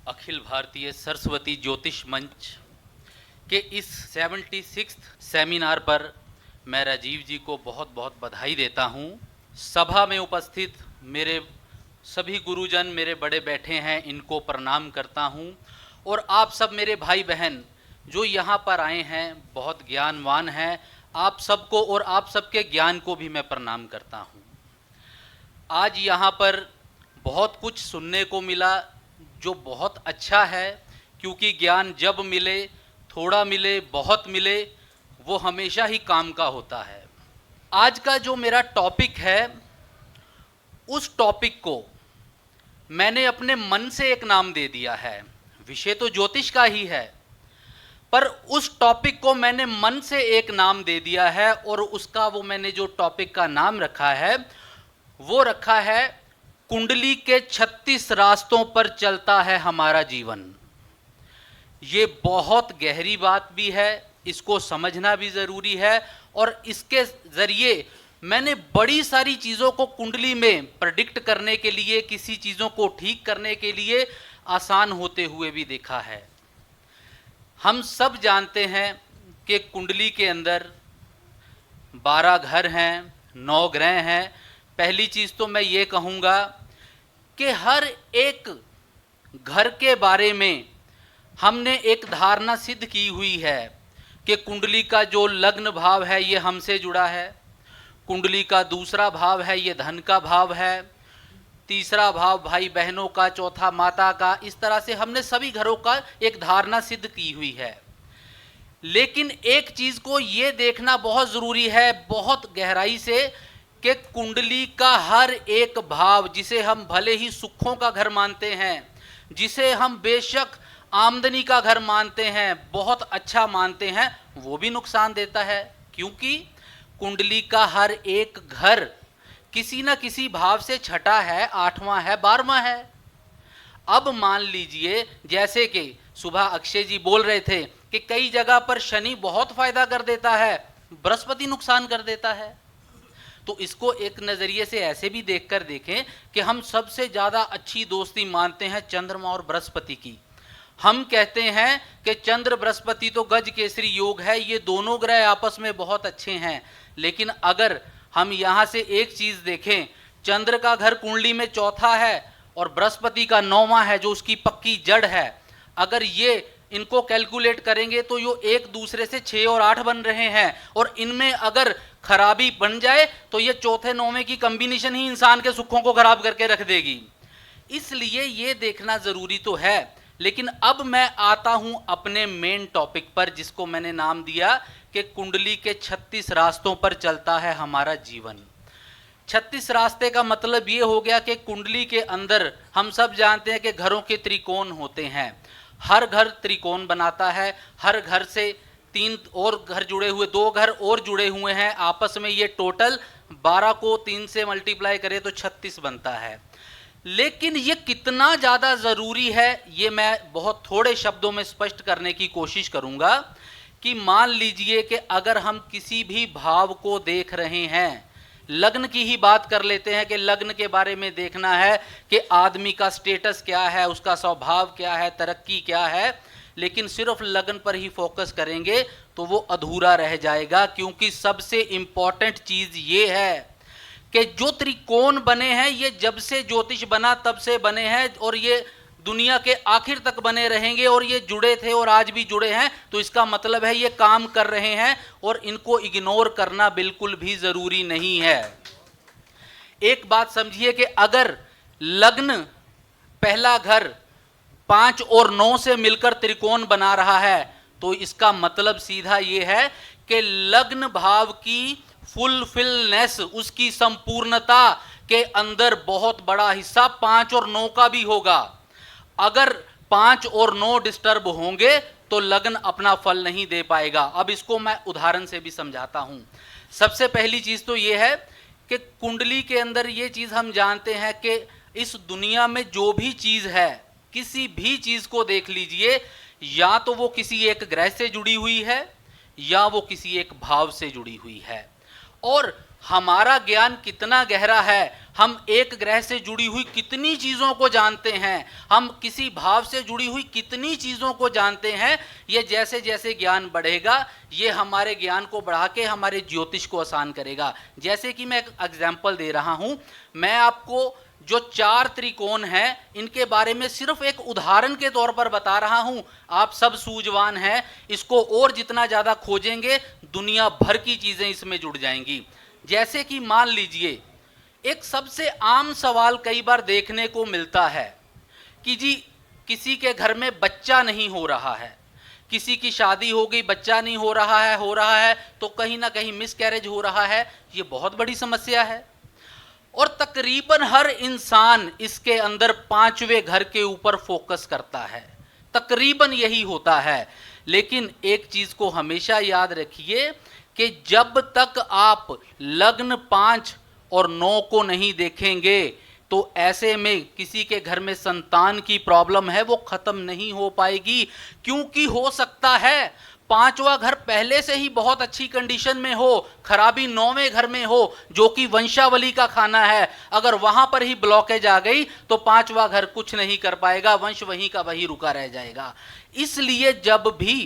अखिल भारतीय सरस्वती ज्योतिष मंच के इस 76th सेमिनार पर मैं राजीव जी को बहुत बहुत बधाई देता हूँ। सभा में उपस्थित मेरे सभी गुरुजन, मेरे बड़े बैठे हैं, इनको प्रणाम करता हूँ। और आप सब मेरे भाई बहन जो यहाँ पर आए हैं बहुत ज्ञानवान हैं, आप सबको और आप सबके ज्ञान को भी मैं प्रणाम करता हूँ। आज यहाँ पर बहुत कुछ सुनने को मिला जो बहुत अच्छा है, क्योंकि ज्ञान जब मिले, थोड़ा मिले, बहुत मिले, वो हमेशा ही काम का होता है। आज का जो मेरा टॉपिक है, उस टॉपिक को मैंने अपने मन से एक नाम दे दिया है। विषय तो ज्योतिष का ही है, पर उस टॉपिक को मैंने मन से एक नाम दे दिया है और उसका वो मैंने जो टॉपिक का नाम रखा है वो रखा है कुंडली के 36 रास्तों पर चलता है हमारा जीवन। ये बहुत गहरी बात भी है, इसको समझना भी ज़रूरी है और इसके ज़रिए मैंने बड़ी सारी चीज़ों को कुंडली में प्रेडिक्ट करने के लिए, किसी चीज़ों को ठीक करने के लिए आसान होते हुए भी देखा है। हम सब जानते हैं कि कुंडली के अंदर 12 घर हैं, 9 ग्रह हैं। पहली चीज़ तो मैं ये कहूँगा कि हर एक घर के बारे में हमने एक धारणा सिद्ध की हुई है कि कुंडली का जो लग्न भाव है ये हमसे जुड़ा है, कुंडली का दूसरा भाव है ये धन का भाव है, तीसरा भाव भाई बहनों का, चौथा माता का। इस तरह से हमने सभी घरों का एक धारणा सिद्ध की हुई है। लेकिन एक चीज़ को ये देखना बहुत ज़रूरी है, बहुत गहराई से, कि कुंडली का हर एक भाव, जिसे हम भले ही सुखों का घर मानते हैं, जिसे हम बेशक आमदनी का घर मानते हैं, बहुत अच्छा मानते हैं, वो भी नुकसान देता है। क्योंकि कुंडली का हर एक घर किसी न किसी भाव से छठा है, 8वां है, 12वां है। अब मान लीजिए, जैसे कि सुबह अक्षय जी बोल रहे थे कि कई जगह पर शनि बहुत फायदा कर देता है, बृहस्पति नुकसान कर देता है। तो इसको एक नज़रिए से ऐसे भी देखकर देखें कि हम सबसे ज़्यादा अच्छी दोस्ती मानते हैं चंद्रमा और बृहस्पति की। हम कहते हैं कि चंद्र बृहस्पति तो गज केसरी योग है, ये दोनों ग्रह आपस में बहुत अच्छे हैं। लेकिन अगर हम यहाँ से एक चीज़ देखें, चंद्र का घर कुंडली में चौथा है और बृहस्पति का 9वां है जो उसकी पक्की जड़ है। अगर ये इनको कैलकुलेट करेंगे तो यो एक दूसरे से 6 और 8 बन रहे हैं, और इनमें अगर खराबी बन जाए तो ये चौथे 9वें की कॉम्बिनेशन ही इंसान के सुखों को खराब करके रख देगी। इसलिए ये देखना ज़रूरी तो है। लेकिन अब मैं आता हूं अपने मेन टॉपिक पर, जिसको मैंने नाम दिया कि कुंडली के 36 रास्तों पर चलता है हमारा जीवन। 36 रास्ते का मतलब ये हो गया कि कुंडली के अंदर हम सब जानते हैं कि घरों के त्रिकोण होते हैं। हर घर त्रिकोण बनाता है, हर घर से 3 और घर जुड़े हुए, 2 घर और जुड़े हुए हैं आपस में। ये टोटल 12 को 3 से मल्टीप्लाई करें तो 36 बनता है। लेकिन ये कितना ज़्यादा ज़रूरी है ये मैं बहुत थोड़े शब्दों में स्पष्ट करने की कोशिश करूँगा। कि मान लीजिए कि अगर हम किसी भी भाव को देख रहे हैं, लग्न की ही बात कर लेते हैं कि लग्न के बारे में देखना है कि आदमी का स्टेटस क्या है, उसका स्वभाव क्या है, तरक्की क्या है, लेकिन सिर्फ लग्न पर ही फोकस करेंगे तो वो अधूरा रह जाएगा। क्योंकि सबसे इंपॉर्टेंट चीज़ ये है कि जो त्रिकोण बने हैं ये जब से ज्योतिष बना तब से बने हैं और ये दुनिया के आखिर तक बने रहेंगे, और ये जुड़े थे और आज भी जुड़े हैं। तो इसका मतलब है ये काम कर रहे हैं और इनको इग्नोर करना बिल्कुल भी ज़रूरी नहीं है। एक बात समझिए कि अगर लग्न पहला घर 5 और 9 से मिलकर त्रिकोण बना रहा है तो इसका मतलब सीधा ये है कि लग्न भाव की फुलफिलनेस, उसकी संपूर्णता के अंदर बहुत बड़ा हिस्सा 5 और 9 का भी होगा। अगर 5 और 9 डिस्टर्ब होंगे तो लग्न अपना फल नहीं दे पाएगा। अब इसको मैं उदाहरण से भी समझाता हूं। सबसे पहली चीज तो यह है कि कुंडली के अंदर ये चीज हम जानते हैं कि इस दुनिया में जो भी चीज है, किसी भी चीज को देख लीजिए, या तो वो किसी एक ग्रह से जुड़ी हुई है या वो किसी एक भाव से जुड़ी हुई है। और हमारा ज्ञान कितना गहरा है, हम एक ग्रह से जुड़ी हुई कितनी चीज़ों को जानते हैं, हम किसी भाव से जुड़ी हुई कितनी चीज़ों को जानते हैं। ये जैसे जैसे ज्ञान बढ़ेगा ये हमारे ज्ञान को बढ़ा के हमारे ज्योतिष को आसान करेगा। जैसे कि मैं एक एग्जाम्पल दे रहा हूँ, मैं आपको जो 4 त्रिकोण हैं इनके बारे में सिर्फ एक उदाहरण के तौर पर बता रहा हूं। आप सब सूझवान हैं, इसको और जितना ज़्यादा खोजेंगे दुनिया भर की चीज़ें इसमें जुड़ जाएंगी। जैसे कि मान लीजिए एक सबसे आम सवाल कई बार देखने को मिलता है कि जी किसी के घर में बच्चा नहीं हो रहा है, किसी की शादी हो गई बच्चा नहीं हो रहा है तो कहीं ना कहीं मिसकैरेज हो रहा है। ये बहुत बड़ी समस्या है और तकरीबन हर इंसान इसके अंदर 5वें घर के ऊपर फोकस करता है, तकरीबन यही होता है। लेकिन एक चीज को हमेशा याद रखिए कि जब तक आप लग्न 5 और 9 को नहीं देखेंगे तो ऐसे में किसी के घर में संतान की प्रॉब्लम है वो खत्म नहीं हो पाएगी। क्योंकि हो सकता है 5वां घर पहले से ही बहुत अच्छी कंडीशन में हो, खराबी 9वें घर में हो जो कि वंशावली का खाना है। अगर वहां पर ही ब्लॉकेज आ गई तो 5वां घर कुछ नहीं कर पाएगा, वंश वहीं का वहीं रुका रह जाएगा। इसलिए जब भी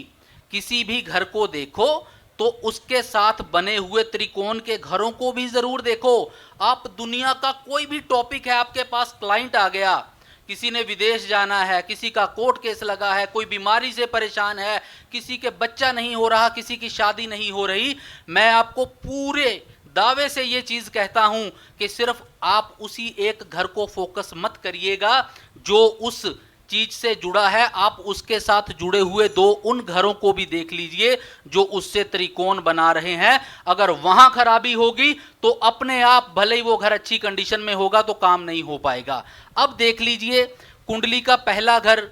किसी भी घर को देखो तो उसके साथ बने हुए त्रिकोण के घरों को भी जरूर देखो। आप दुनिया का कोई भी टॉपिक है, आपके पास क्लाइंट आ गया, किसी ने विदेश जाना है, किसी का कोर्ट केस लगा है, कोई बीमारी से परेशान है, किसी के बच्चा नहीं हो रहा, किसी की शादी नहीं हो रही, मैं आपको पूरे दावे से ये चीज कहता हूं कि सिर्फ आप उसी एक घर को फोकस मत करिएगा जो उस चीज से जुड़ा है, आप उसके साथ जुड़े हुए 2 उन घरों को भी देख लीजिए जो उससे त्रिकोण बना रहे हैं। अगर वहां खराबी होगी तो अपने आप भले ही वो घर अच्छी कंडीशन में होगा तो काम नहीं हो पाएगा। अब देख लीजिए कुंडली का पहला घर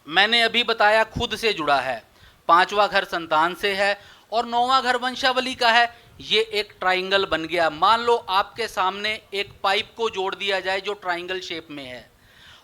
मैंने अभी बताया खुद से जुड़ा है, 5वां घर संतान से है और 9वां घर वंशावली का है। ये एक ट्राइंगल बन गया। मान लो आपके सामने एक पाइप को जोड़ दिया जाए जो ट्राइंगल शेप में है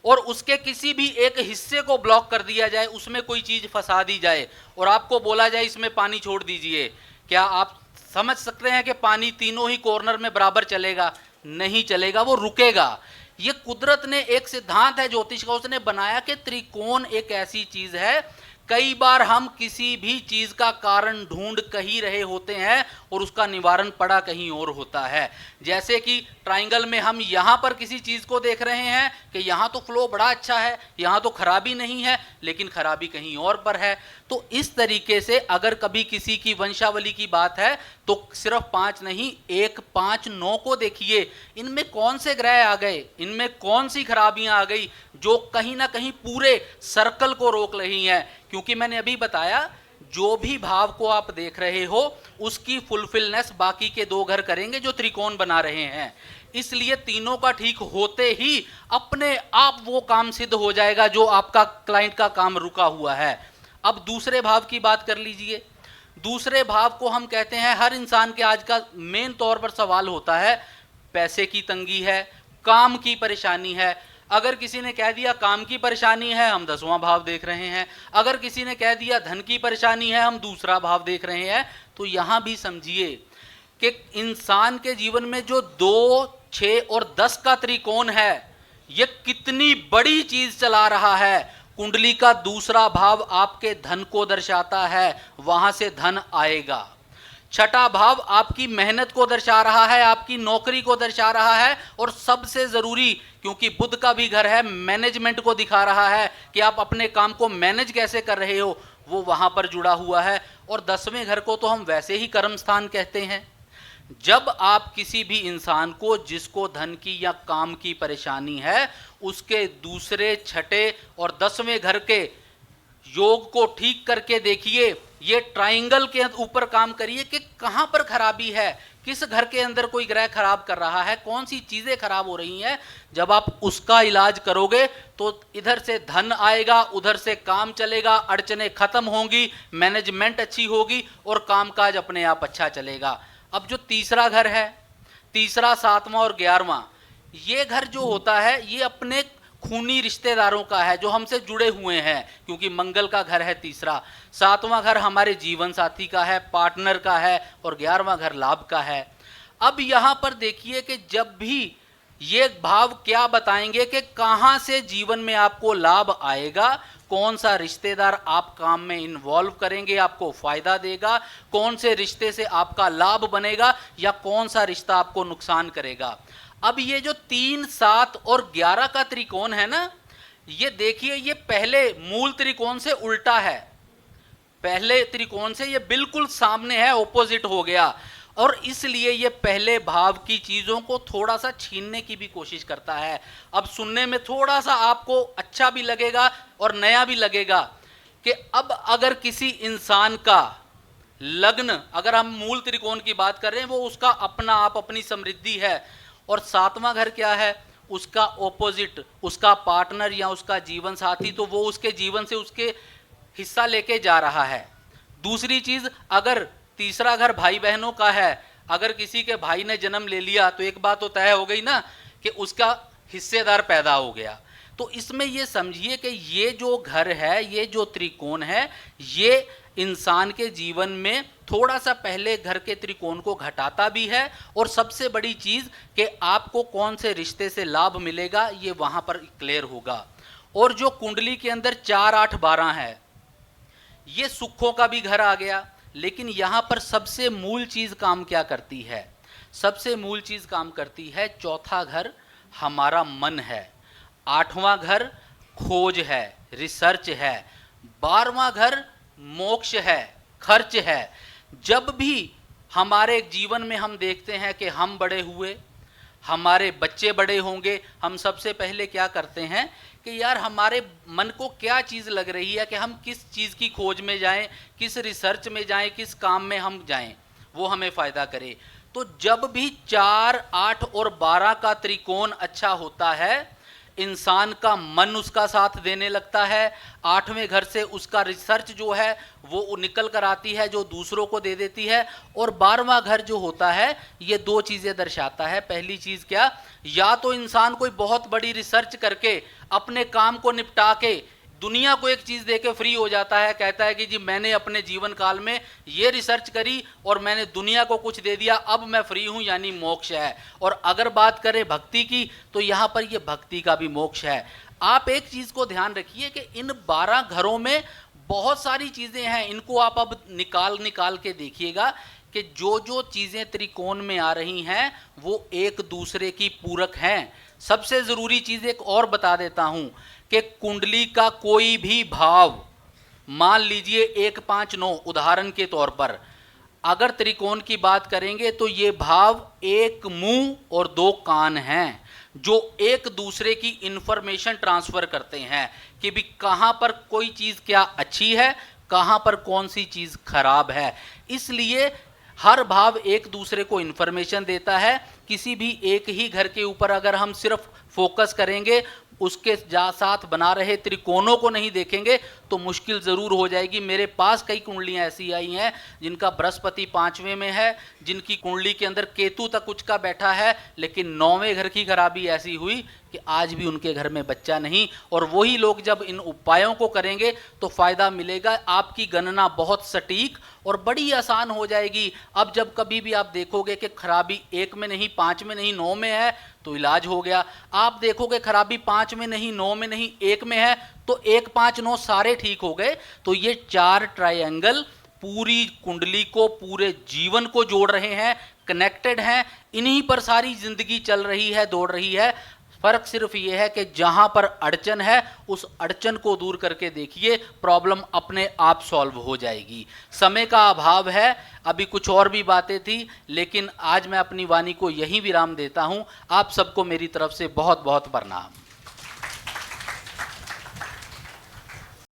और उसके किसी भी एक हिस्से को ब्लॉक कर दिया जाए, उसमें कोई चीज फंसा दी जाए और आपको बोला जाए इसमें पानी छोड़ दीजिए। क्या आप समझ सकते हैं कि पानी तीनों ही कॉर्नर में बराबर चलेगा? नहीं चलेगा, वो रुकेगा। ये कुदरत ने एक सिद्धांत है ज्योतिष का, उसने बनाया कि त्रिकोण एक ऐसी चीज है, कई बार हम किसी भी चीज का कारण ढूंढ कहीं रहे होते हैं और उसका निवारण पड़ा कहीं और होता है। जैसे कि ट्राइंगल में हम यहां पर किसी चीज को देख रहे हैं कि यहां तो फ्लो बड़ा अच्छा है, यहां तो खराबी नहीं है, लेकिन खराबी कहीं और पर है। तो इस तरीके से अगर कभी किसी की वंशावली की बात है तो सिर्फ 5 नहीं, 1, 5, 9 को देखिए, इनमें कौन से ग्रह आ गए, इनमें कौन सी खराबियां आ गई जो कहीं ना कहीं पूरे सर्कल को रोक रही हैं। क्योंकि मैंने अभी बताया जो भी भाव को आप देख रहे हो उसकी फुलफिलनेस बाकी के 2 घर करेंगे जो त्रिकोण बना रहे हैं। इसलिए तीनों का ठीक होते ही अपने आप वो काम सिद्ध हो जाएगा जो आपका क्लाइंट का काम रुका हुआ है। अब दूसरे भाव की बात कर लीजिए। दूसरे भाव को हम कहते हैं, हर इंसान के आज का मेन तौर पर सवाल होता है, पैसे की तंगी है, काम की परेशानी है। अगर किसी ने कह दिया काम की परेशानी है, हम 10वां भाव देख रहे हैं। अगर किसी ने कह दिया धन की परेशानी है, हम दूसरा भाव देख रहे हैं। तो यहां भी समझिए कि इंसान के जीवन में जो 2, 6 और 10 का त्रिकोण है, यह कितनी बड़ी चीज चला रहा है। कुंडली का दूसरा भाव आपके धन को दर्शाता है, वहां से धन आएगा। छठा भाव आपकी मेहनत को दर्शा रहा है, आपकी नौकरी को दर्शा रहा है और सबसे जरूरी, क्योंकि बुध का भी घर है, मैनेजमेंट को दिखा रहा है कि आप अपने काम को मैनेज कैसे कर रहे हो, वो वहां पर जुड़ा हुआ है। और 10वें घर को तो हम वैसे ही कर्म स्थान कहते हैं। जब आप किसी भी इंसान को जिसको धन की या काम की परेशानी है, उसके दूसरे, छठे और 10वें घर के योग को ठीक करके देखिए, ये ट्राइंगल के ऊपर काम करिए कि कहां पर खराबी है, किस घर के अंदर कोई ग्रह खराब कर रहा है, कौन सी चीजें खराब हो रही हैं। जब आप उसका इलाज करोगे तो इधर से धन आएगा, उधर से काम चलेगा, अड़चने खत्म होंगी, मैनेजमेंट अच्छी होगी और कामकाज अपने आप अच्छा चलेगा। अब जो तीसरा घर है, तीसरा, 7वां और 11वां, ये घर जो होता है ये अपने खूनी रिश्तेदारों का है जो हमसे जुड़े हुए हैं, क्योंकि मंगल का घर है तीसरा। 7वां घर हमारे जीवन साथी का है, पार्टनर का है और 11वां घर लाभ का है। अब यहां पर देखिए कि जब भी ये भाव क्या बताएंगे कि कहां से जीवन में आपको लाभ आएगा, कौन सा रिश्तेदार आप काम में इन्वॉल्व करेंगे, आपको फायदा देगा, कौन से रिश्ते से आपका लाभ बनेगा या कौन सा रिश्ता आपको नुकसान करेगा। अब ये जो 3, 7 और 11 का त्रिकोण है ना, ये देखिए ये पहले मूल त्रिकोण से उल्टा है, पहले त्रिकोण से ये बिल्कुल सामने है, ऑपोजिट हो गया, और इसलिए ये पहले भाव की चीजों को थोड़ा सा छीनने की भी कोशिश करता है। अब सुनने में थोड़ा सा आपको अच्छा भी लगेगा और नया भी लगेगा कि अब अगर किसी इंसान का लग्न, अगर हम मूल त्रिकोण की बात कर रहे हैं, वो उसका अपना आप अपनी समृद्धि है, और 7वां घर क्या है, उसका ऑपोजिट, उसका पार्टनर या उसका जीवन साथी, तो वो उसके जीवन से उसके हिस्सा लेके जा रहा है। दूसरी चीज, अगर तीसरा घर भाई बहनों का है, अगर किसी के भाई ने जन्म ले लिया तो एक बात तो तय हो गई ना कि उसका हिस्सेदार पैदा हो गया। तो इसमें ये समझिए कि ये जो घर है, ये जो त्रिकोण है, ये इंसान के जीवन में थोड़ा सा पहले घर के त्रिकोण को घटाता भी है, और सबसे बड़ी चीज कि आपको कौन से रिश्ते से लाभ मिलेगा ये वहां पर क्लियर होगा। और जो कुंडली के अंदर 4, 8, 12 है, ये सुखों का भी घर आ गया, लेकिन यहां पर सबसे मूल चीज काम क्या करती है, सबसे मूल चीज काम करती है, चौथा घर हमारा मन है, 8वां घर खोज है, रिसर्च है, 12वां घर मोक्ष है, खर्च है। जब भी हमारे जीवन में हम देखते हैं कि हम बड़े हुए, हमारे बच्चे बड़े होंगे, हम सबसे पहले क्या करते हैं कि यार हमारे मन को क्या चीज़ लग रही है कि हम किस चीज़ की खोज में जाएं, किस रिसर्च में जाएं, किस काम में हम जाएं, वो हमें फ़ायदा करे। तो जब भी 4, 8 और 12 का त्रिकोण अच्छा होता है, इंसान का मन उसका साथ देने लगता है, 8वें घर से उसका रिसर्च जो है वो निकल कर आती है, जो दूसरों को दे देती है। और 12वां घर जो होता है, ये 2 चीज़ें दर्शाता है। पहली चीज़ क्या, या तो इंसान कोई बहुत बड़ी रिसर्च करके अपने काम को निपटा के दुनिया को एक चीज़ देके फ्री हो जाता है, कहता है कि जी मैंने अपने जीवन काल में ये रिसर्च करी और मैंने दुनिया को कुछ दे दिया, अब मैं फ्री हूँ, यानी मोक्ष है। और अगर बात करें भक्ति की, तो यहाँ पर ये भक्ति का भी मोक्ष है। आप एक चीज़ को ध्यान रखिए कि इन 12 घरों में बहुत सारी चीज़ें हैं, इनको आप अब निकाल के देखिएगा कि जो जो चीज़ें त्रिकोण में आ रही हैं वो एक दूसरे की पूरक हैं। सबसे ज़रूरी चीज़ एक और बता देता हूँ कि कुंडली का कोई भी भाव, मान लीजिए 1, 5, 9 उदाहरण के तौर पर, अगर त्रिकोण की बात करेंगे तो ये भाव 1 मुंह और 2 कान हैं, जो एक दूसरे की इंफॉर्मेशन ट्रांसफर करते हैं कि भी कहाँ पर कोई चीज़ क्या अच्छी है, कहाँ पर कौन सी चीज़ खराब है। इसलिए हर भाव एक दूसरे को इंफॉर्मेशन देता है। किसी भी एक ही घर के ऊपर अगर हम सिर्फ फोकस करेंगे, उसके साथ बना रहे त्रिकोणों को नहीं देखेंगे, तो मुश्किल ज़रूर हो जाएगी। मेरे पास कई कुंडलियाँ ऐसी आई हैं जिनका बृहस्पति 5वें में है, जिनकी कुंडली के अंदर केतु तक कुछ का बैठा है, लेकिन 9वें घर की खराबी ऐसी हुई कि आज भी उनके घर में बच्चा नहीं। और वही लोग जब इन उपायों को करेंगे तो फ़ायदा मिलेगा। आपकी गणना बहुत सटीक और बड़ी आसान हो जाएगी। अब जब कभी भी आप देखोगे कि खराबी 1 में नहीं, 5 में नहीं, 9 में है, तो इलाज हो गया। आप देखोगे खराबी 5 में नहीं, 9 में नहीं, 1 में है, तो 1, 5, 9 सारे ठीक हो गए। तो ये 4 ट्रायंगल पूरी कुंडली को, पूरे जीवन को जोड़ रहे हैं, कनेक्टेड हैं। इन्हीं पर सारी जिंदगी चल रही है, दौड़ रही है। फर्क सिर्फ ये है कि जहां पर अड़चन है, उस अड़चन को दूर करके देखिए, प्रॉब्लम अपने आप सॉल्व हो जाएगी। समय का अभाव है, अभी कुछ और भी बातें थी, लेकिन आज मैं अपनी वाणी को यहीं विराम देता हूं। आप सबको मेरी तरफ से बहुत बहुत प्रणाम।